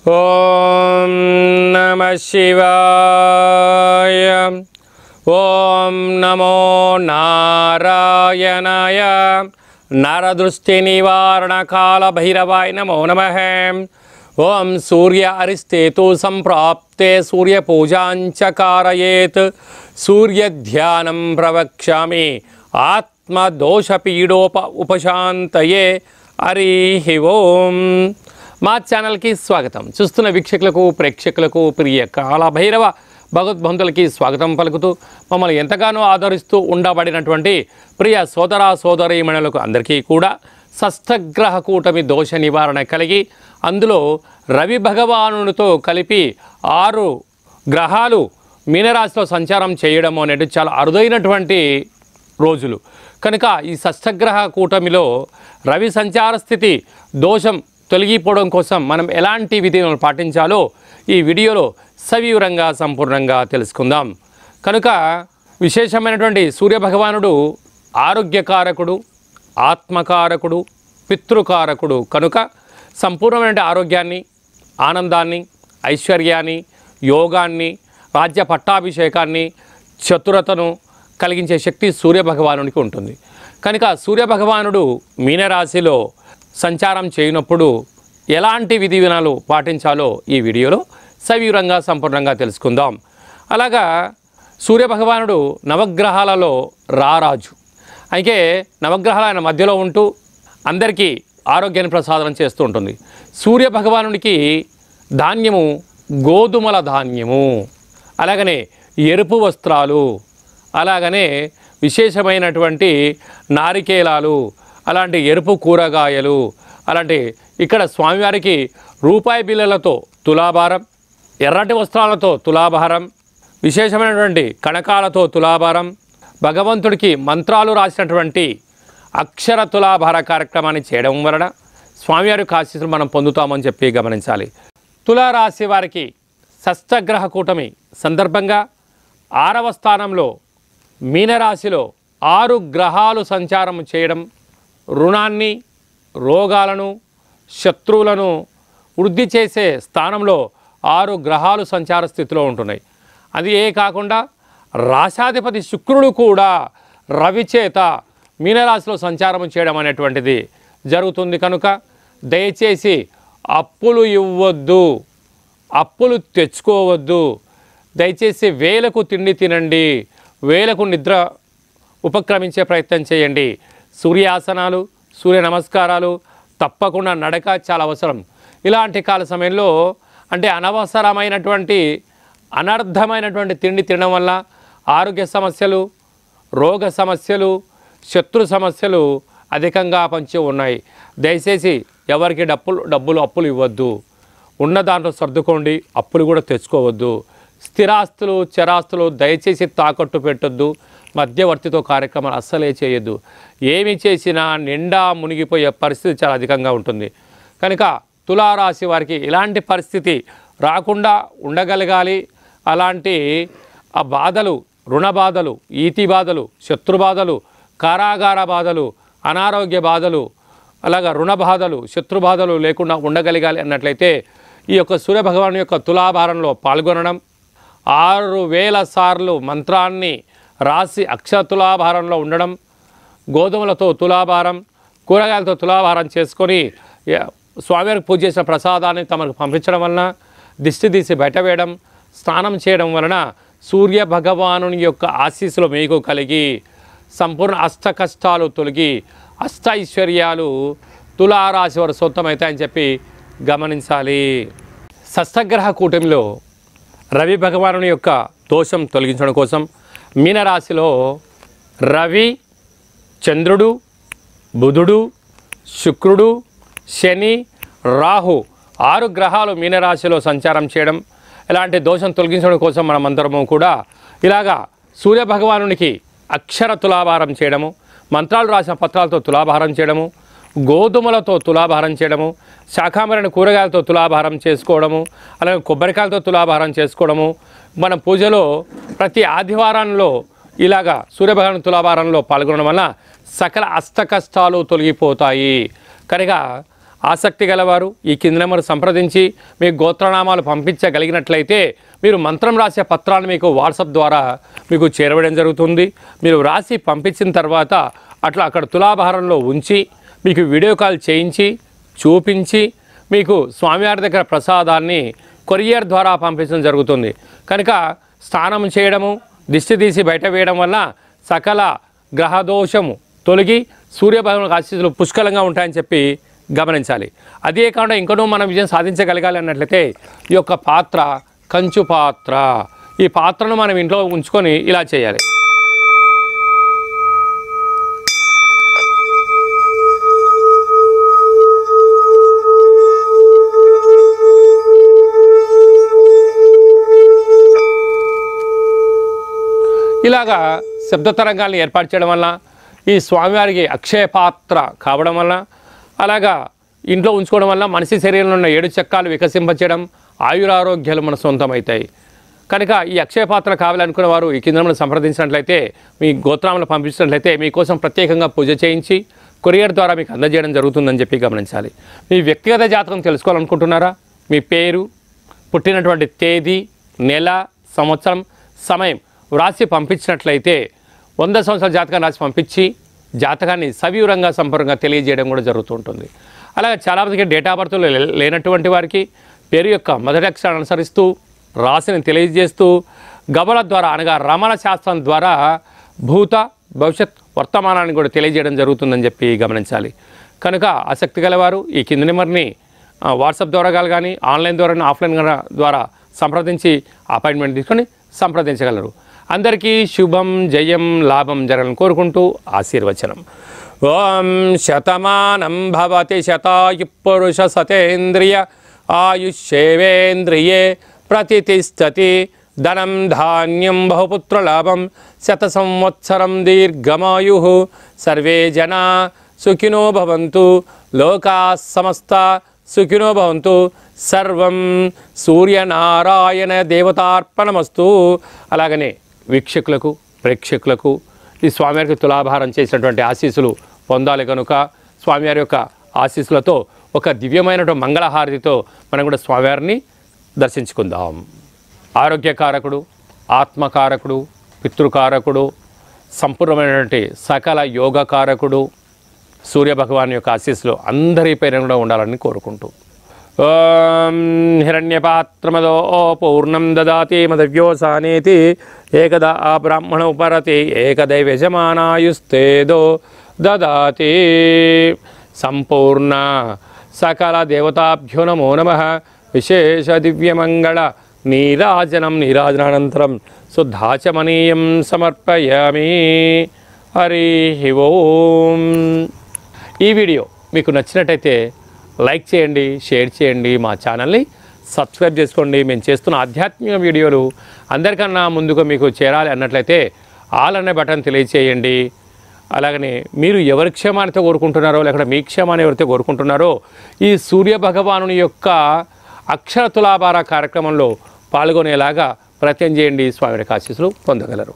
ఓం నమః శివాయ. ఓం నమో నారాయణాయ. నరదృష్టి నివారణ కాల భైరవాయ నమో నమః. ఓం సూర్య అరిష్టేతు సంప్రాప్తే సూర్య పూజాంచ కారయేత్. సూర్య ధ్యానం ప్రవక్ష్యామి ఆత్మదోషపీడోప ఉపశాంతయే. హరి ఓం. మా ఛానల్కి స్వాగతం. చూస్తున్న వీక్షకులకు ప్రేక్షకులకు ప్రియ కాలభైరవ భగవద్బంధులకి స్వాగతం పలుకుతూ మమ్మల్ని ఎంతగానో ఆదరిస్తూ ఉండబడినటువంటి ప్రియ సోదర సోదరీమణులకు అందరికీ కూడా షష్ఠగ్రహ కూటమి దోష నివారణ కలిగి అందులో రవి భగవానునితో కలిపి 6 గ్రహాలు మీనరాశిలో సంచారం చేయడం అనేది చాలా అరుదైనటువంటి రోజులు కనుక ఈ షష్ఠగ్రహ కూటమిలో రవి సంచార స్థితి దోషం తొలగిపోవడం కోసం మనం ఎలాంటి విధిని పాటించాలో ఈ వీడియోలో సవివరంగా సంపూర్ణంగా తెలుసుకుందాం. కనుక విశేషమైనటువంటి సూర్యభగవానుడు ఆరోగ్యకారకుడు, ఆత్మకారకుడు, పితృకారకుడు కనుక సంపూర్ణమైన ఆరోగ్యాన్ని, ఆనందాన్ని, ఐశ్వర్యాన్ని, యోగాన్ని, రాజ్య పట్టాభిషేకాన్ని, చతురతను కలిగించే శక్తి సూర్యభగవానునికి ఉంటుంది. కనుక సూర్యభగవానుడు మీనరాశిలో సంచారం చేయనప్పుడు ఎలాంటి విధి విధానాలు పాటించాలో ఈ వీడియోలో సవివరంగా సంపూర్ణంగా తెలుసుకుందాం. అలాగా సూర్యభగవానుడు నవగ్రహాలలో రారాజు. అయితే నవగ్రహాల ఆయన మధ్యలో ఉంటూ అందరికీ ఆరోగ్యాన్ని ప్రసాదం చేస్తూ ఉంటుంది. సూర్యభగవానుడికి ధాన్యము గోధుమల ధాన్యము, అలాగనే ఎరుపు వస్త్రాలు, అలాగనే విశేషమైనటువంటి నారికేలాలు, అలాంటి ఎరుపు కూరగాయలు, అలాంటి ఇక్కడ స్వామివారికి రూపాయి బిళ్ళలతో తులాభారం, ఎర్రటి వస్త్రాలతో తులాభారం, విశేషమైనటువంటి కణకాలతో తులాభారం, భగవంతుడికి మంత్రాలు రాసినటువంటి అక్షర తులాభార కార్యక్రమాన్ని చేయడం వలన స్వామివారి ఆశీస్సులు మనం పొందుతామని చెప్పి గమనించాలి. తులారాశి వారికి షష్ఠగ్రహ కూటమి సందర్భంగా 6వ స్థానంలో మీనరాశిలో 6 గ్రహాలు సంచారం చేయడం రుణాన్ని, రోగాలను, శత్రువులను వృద్ధి చేసే స్థానంలో 6 గ్రహాలు సంచార స్థితిలో ఉంటున్నాయి. అది కాకుండా రాశాధిపతి శుక్రుడు కూడా రవి చేత మీనరాశిలో సంచారం చేయడం అనేటువంటిది జరుగుతుంది. కనుక దయచేసి అప్పులు ఇవ్వద్దు, అప్పులు తెచ్చుకోవద్దు. దయచేసి వేలకు తిండి తినండి, వేలకు నిద్ర ఉపక్రమించే ప్రయత్నం చేయండి. సూర్యాసనాలు, సూర్య నమస్కారాలు, తప్పకుండా నడక చాలా అవసరం. ఇలాంటి కాల సమయంలో అంటే అనవసరమైనటువంటి అనర్థమైనటువంటి తిండి తినడం వల్ల ఆరోగ్య సమస్యలు, రోగ సమస్యలు, శత్రు సమస్యలు అధికంగా పంచి ఉన్నాయి. దయచేసి ఎవరికి అప్పులు ఇవ్వద్దు. ఉన్న దాంట్లో సర్దుకోండి, అప్పులు కూడా తెచ్చుకోవద్దు. స్థిరాస్తులు, చరాస్తులు దయచేసి తాకట్టు పెట్టొద్దు. మధ్యవర్తితో కార్యక్రమాలు అస్సలే చేయొద్దు. ఏమి చేసినా నిండా మునిగిపోయే పరిస్థితి చాలా అధికంగా ఉంటుంది. కనుక తులారాశి వారికి ఇలాంటి పరిస్థితి రాకుండా ఉండగలగాలి. అలాంటి ఆ బాధలు, రుణ బాధలు, ఈతి బాధలు, శత్రు బాధలు, కారాగార బాధలు, అనారోగ్య బాధలు, అలాగా రుణ బాధలు, శత్రు బాధలు లేకుండా ఉండగలగాలి అన్నట్లయితే ఈ యొక్క సూర్యభగవాను యొక్క తులాభారంలో పాల్గొనడం, 6000 సార్లు మంత్రాన్ని రాసి అక్షర తులాభారంలో ఉండడం, గోధుమలతో తులాభారం, కూరగాయలతో తులాభారం చేసుకొని స్వామివారికి పూజ చేసిన ప్రసాదాన్ని తమకు పంపించడం వలన, దిష్టి తీసి బయటవేయడం, స్నానం చేయడం వలన సూర్య భగవానుని యొక్క ఆశీస్సులు మీకు కలిగి సంపూర్ణ అష్ట కష్టాలు తొలగి అష్ట ఐశ్వర్యాలు తులారాశి వారు సొంతమవుతాయని చెప్పి గమనించాలి. షష్ఠగ్రహ కూటమిలో రవి భగవానుని యొక్క దోషం తొలగించడం కోసం మీనరాశిలో రవి, చంద్రుడు, బుధుడు, శుక్రుడు, శని, రాహు 6 గ్రహాలు మీనరాశిలో సంచారం చేయడం, ఇలాంటి దోషం తొలగించడం కోసం మనమందరము కూడా ఇలాగా సూర్యభగవానునికి అక్షర తులాభారం చేయడము, మంత్రాలు రాసిన పత్రాలతో తులాభారం చేయడము, గోధుమలతో తులాభారం చేయడము, శాకాంబరణ కూరగాయలతో తులాభారం చేసుకోవడము, అలాగే కొబ్బరికాయలతో తులాభారం చేసుకోవడము. మన పూజలో ప్రతి ఆదివారంలో ఇలాగా సూర్యభగవాను తులాభారంలో పాల్గొనడం వల్ల సకల అష్ట కష్టాలు తొలగిపోతాయి. కనుక ఆసక్తి గలవారు ఈ కింది నెంబర్ సంప్రదించి మీ గోత్రనామాలు పంపించగలిగినట్లయితే మీరు మంత్రం రాసే పత్రాన్ని మీకు వాట్సాప్ ద్వారా మీకు చేరవేయడం జరుగుతుంది. మీరు రాసి పంపించిన తర్వాత అక్కడ తులాభారంలో ఉంచి మీకు వీడియో కాల్ చేయించి చూపించి మీకు స్వామివారి దగ్గర ప్రసాదాన్ని కొరియర్ ద్వారా పంపించడం జరుగుతుంది. కనుక స్నానం చేయడము, దిష్టి తీసి బయట వేయడం వల్ల సకల గ్రహదోషము తొలగి సూర్యభగవానుడి ఆశీస్సులు పుష్కలంగా ఉంటాయని చెప్పి గమనించాలి. అదే కాకుండా ఇంకనూ మనం విజయం సాధించగలగాలి అన్నట్లయితే ఈ యొక్క పాత్ర కంచు పాత్ర, ఈ పాత్రను మనం ఇంట్లో ఉంచుకొని ఇలా చేయాలి. ఇలాగా శబ్ద తరంగాలను ఏర్పాటు చేయడం వల్ల ఈ స్వామివారికి అక్షయ పాత్ర కావడం వల్ల, అలాగా ఇంట్లో ఉంచుకోవడం వల్ల మనిషి శరీరంలో ఉన్న 7 చక్రాలు వికసింపచేయడం, ఆయురారోగ్యాలు మన సొంతమవుతాయి. కనుక ఈ అక్షయ పాత్ర కావాలనుకున్న వారు ఈ కింద సంప్రదించినట్లయితే, మీ గోత్రాలను పంపించినట్లయితే మీకోసం ప్రత్యేకంగా పూజ చేయించి కొరియర్ ద్వారా మీకు అందజేయడం జరుగుతుందని చెప్పి గమనించాలి. మీ వ్యక్తిగత జాతకం తెలుసుకోవాలనుకుంటున్నారా? మీ పేరు, పుట్టినటువంటి తేదీ, నెల, సంవత్సరం, సమయం వ్రాసి పంపించినట్లయితే 100 సంవత్సరాల జాతకాన్ని రాసి పంపించి జాతకాన్ని సవివరంగా సంపూర్ణంగా తెలియజేయడం కూడా జరుగుతుంటుంది. అలాగే చాలామందికి డేటా ఆఫ్ బర్త్లో లేనటువంటి వారికి పేరు యొక్క మొదటి అక్షరాన్ని అనుసరిస్తూ రాశిని తెలియజేస్తూ గబల ద్వారా అనగా రమణ శాస్త్రం ద్వారా భూత భవిష్యత్ వర్తమానాన్ని కూడా తెలియజేయడం జరుగుతుందని చెప్పి గమనించాలి. కనుక ఆసక్తి గలవారు ఈ కింది నెంబర్ని వాట్సాప్ ద్వారా కానీ ఆన్లైన్ ద్వారా ఆఫ్లైన్ ద్వారా సంప్రదించి అపాయింట్మెంట్ తీసుకొని సంప్రదించగలరు. అందరికీ శుభం, జయం, లాభం జరగాలని కోరుకుంటూ ఆశీర్వచనం. ఓం శతమానం భవతి శతాయు పురుష సతేంద్రియ ఆయుష్యేవేంద్రియే ప్రతిష్టతి ధనం ధాన్యం బహుపుత్రలాభం శత సంవత్సరం దీర్ఘమాయు సర్వే జనా సుఖినో భవంతు లోకా సమస్త సుఖినో భవంతు సర్వం సూర్యనారాయణ దేవతార్పణమస్తు. అలాగనే వీక్షకులకు ప్రేక్షకులకు ఈ స్వామివారికి తులాభారం చేసినటువంటి ఆశీస్సులు పొందాలి. కనుక స్వామివారి యొక్క ఆశీస్సులతో ఒక దివ్యమైనటువంటి మంగళహారతితో మనం కూడా స్వామివారిని దర్శించుకుందాం. ఆరోగ్యకారకుడు, ఆత్మకారకుడు, పితృకారకుడు, సంపూర్ణమైనటువంటి సకల యోగకారకుడు సూర్యభగవాన్ యొక్క ఆశీస్సులు అందరిపైన కూడా ఉండాలని కోరుకుంటూ ఓం హిరణ్యపాత్రమదో పూర్ణం దదాతి మదవ్యోసానేతి ఏకదా ఆ బ్రాహ్మణ ఉపరతి ఏకదైవ్యజమానాయుస్తేదో దదాతి. సంపూర్ణ సకల దేవతాభ్యో నమో నమః. విశేష దివ్యమంగళ నీరాజనానంతరం శుద్ధాచమనీయం సమర్పయామి. హరి ఓం. ఈ వీడియో మీకు నచ్చినట్టయితే లైక్ చేయండి, షేర్ చేయండి, మా ఛానల్ని సబ్స్క్రైబ్ చేసుకోండి. మేము చేస్తున్న ఆధ్యాత్మిక వీడియోలు అందరికన్నా ముందుగా మీకు చేరాలి అన్నట్లయితే ఆల్ అనే బటన్ తెలియచేయండి. అలాగనే మీరు ఎవరి క్షేమాన్ని కోరుకుంటున్నారో, లేకపోతే మీ క్షేమాన్ని ఎవరైతే కోరుకుంటున్నారో ఈ సూర్య భగవానుని యొక్క అక్షర తులాభార కార్యక్రమంలో పాల్గొనేలాగా ప్రయత్నం చేయండి. స్వామి ఆశీస్సులు పొందగలరు.